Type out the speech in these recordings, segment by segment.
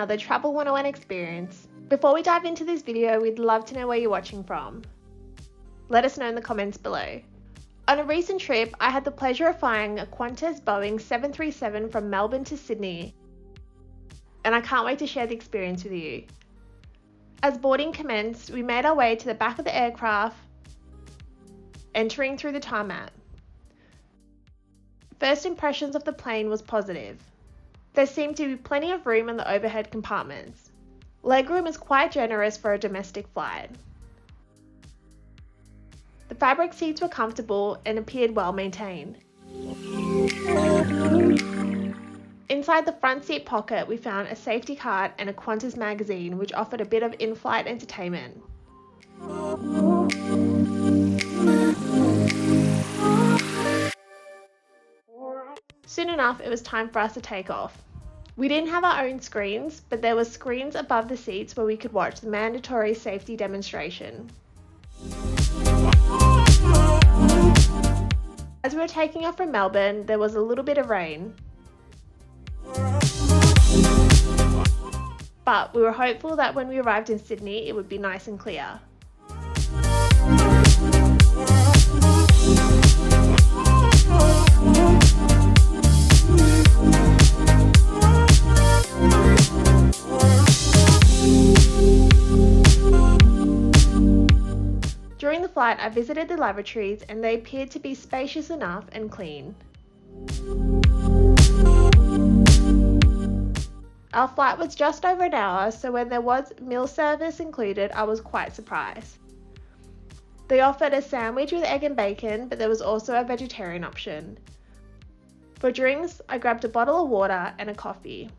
another Travel 101 experience. Before we dive into this video, we'd love to know where you're watching from. Let us know in the comments below. On a recent trip, I had the pleasure of flying a Qantas Boeing 737 from Melbourne to Sydney, and I can't wait to share the experience with you. As boarding commenced, we made our way to the back of the aircraft, entering through the tarmac. First impressions of the plane was positive. There seemed to be plenty of room in the overhead compartments. Legroom is quite generous for a domestic flight. The fabric seats were comfortable and appeared well maintained. Inside the front seat pocket, we found a safety card and a Qantas magazine, which offered a bit of in-flight entertainment. Soon enough, it was time for us to take off. We didn't have our own screens, but there were screens above the seats where we could watch the mandatory safety demonstration. As we were taking off from Melbourne, there was a little bit of rain. But we were hopeful that when we arrived in Sydney, it would be nice and clear. During the flight, I visited the lavatories and they appeared to be spacious enough and clean. Our flight was just over an hour, so when there was meal service included, I was quite surprised. They offered a sandwich with egg and bacon, but there was also a vegetarian option. For drinks, I grabbed a bottle of water and a coffee.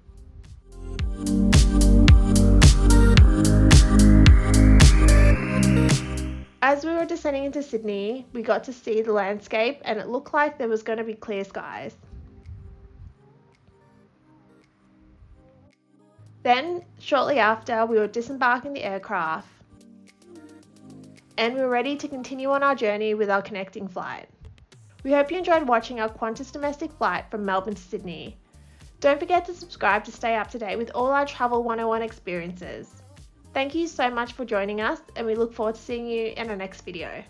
As we were descending into Sydney, we got to see the landscape and it looked like there was going to be clear skies. Then, shortly after, we were disembarking the aircraft and we were ready to continue on our journey with our connecting flight. We hope you enjoyed watching our Qantas domestic flight from Melbourne to Sydney. Don't forget to subscribe to stay up to date with all our Travel 101 experiences. Thank you so much for joining us and we look forward to seeing you in our next video.